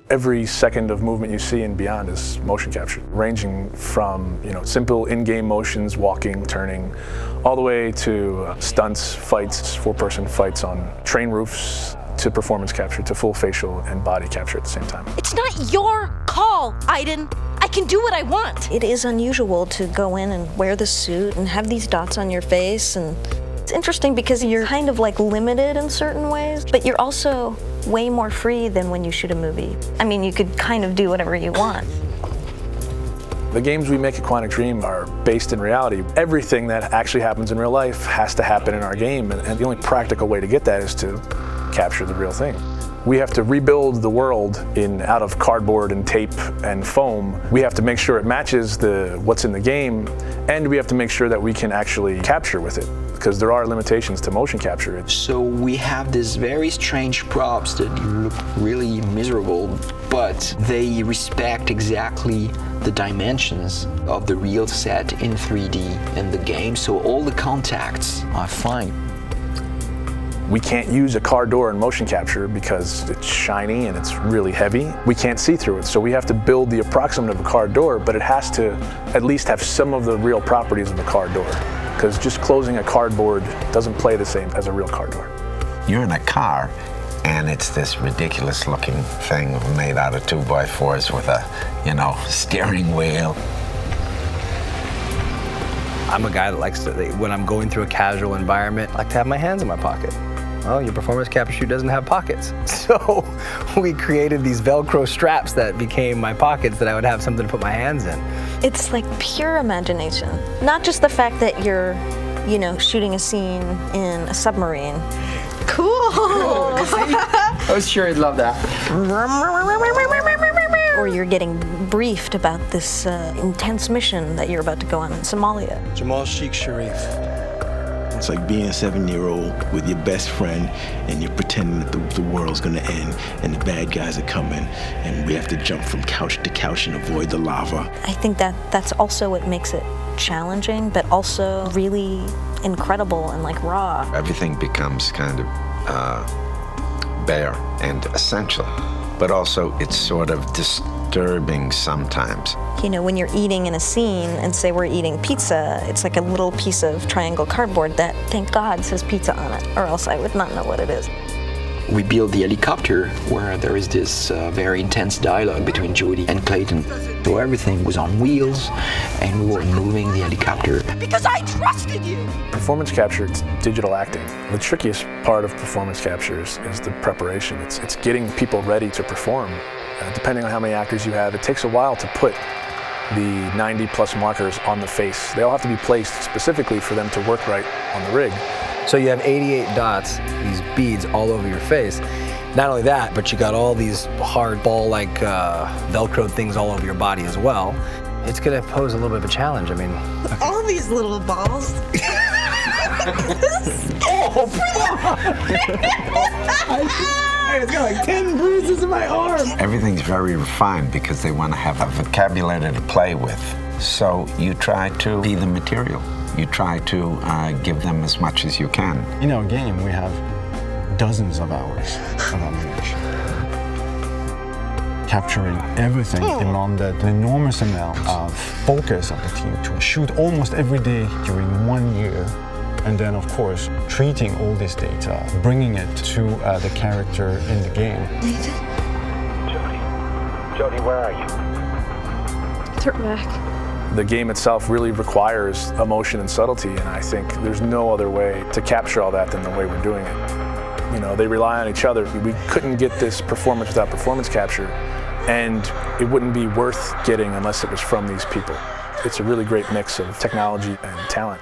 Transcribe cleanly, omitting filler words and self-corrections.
Every second of movement you see and beyond is motion capture, ranging from simple in-game motions, walking, turning, all the way to stunts, fights, four-person fights on train roofs, to performance capture, to full facial and body capture at the same time. It's not your call, Aiden. I can do what I want. It is unusual to go in and wear the suit and have these dots on your face, and it's interesting because you're kind of like limited in certain ways, but you're also way more free than when you shoot a movie. I mean, you could kind of do whatever you want. The games we make at Quantic Dream are based in reality. Everything that actually happens in real life has to happen in our game, and the only practical way to get that is to capture the real thing. We have to rebuild the world out of cardboard and tape and foam. We have to make sure it matches what's in the game, and we have to make sure that we can actually capture with it, because there are limitations to motion capture. So we have these very strange props that look really miserable, but they respect exactly the dimensions of the real set in 3D in the game, so all the contacts are fine. We can't use a car door in motion capture because it's shiny and it's really heavy. We can't see through it, so we have to build the approximate of a car door, but it has to at least have some of the real properties of a car door, because just closing a cardboard doesn't play the same as a real car door. You're in a car, and it's this ridiculous looking thing made out of 2x4s with a, steering wheel. I'm a guy that likes to, when I'm going through a casual environment, I like to have my hands in my pocket. Well, your performance capture shoot doesn't have pockets. So we created these Velcro straps that became my pockets that I would have something to put my hands in. It's like pure imagination. Not just the fact that you're, shooting a scene in a submarine. Cool. I was sure you'd love that. Or you're getting briefed about this intense mission that you're about to go on in Somalia. Jamal Sheikh Sharif. It's like being a 7-year-old with your best friend and you're pretending that the world's gonna end and the bad guys are coming and we have to jump from couch to couch and avoid the lava. I think that's also what makes it challenging, but also really incredible and like raw. Everything becomes kind of bare and essential, but also it's sort of disturbing sometimes. When you're eating in a scene and say we're eating pizza, it's like a little piece of triangle cardboard that, thank God, says pizza on it, or else I would not know what it is. We built the helicopter where there is this very intense dialogue between Jody and Clayton. So everything was on wheels and we were moving the helicopter. Because I trusted you! Performance capture, it's digital acting. The trickiest part of performance capture is the preparation. It's getting people ready to perform. Depending on how many actors you have, it takes a while to put the 90+ markers on the face. They all have to be placed specifically for them to work right on the rig. So you have 88 dots, these beads all over your face. Not only that, but you got all these hard ball-like Velcro things all over your body as well. It's gonna pose a little bit of a challenge, I mean. Okay. All these little balls. Oh, it's got like 10 bruises in my arm. Everything's very refined because they want to have a vocabulary to play with. So you try to be the material. You try to give them as much as you can. In our game, we have dozens of hours of ammunition. Capturing everything demanded an enormous amount of focus of the team to shoot almost every day during 1 year. And then, of course, treating all this data, bringing it to the character in the game. Nathan? Jody, where are you? Turn back. The game itself really requires emotion and subtlety, and I think there's no other way to capture all that than the way we're doing it. They rely on each other. We couldn't get this performance without performance capture, and it wouldn't be worth getting unless it was from these people. It's a really great mix of technology and talent.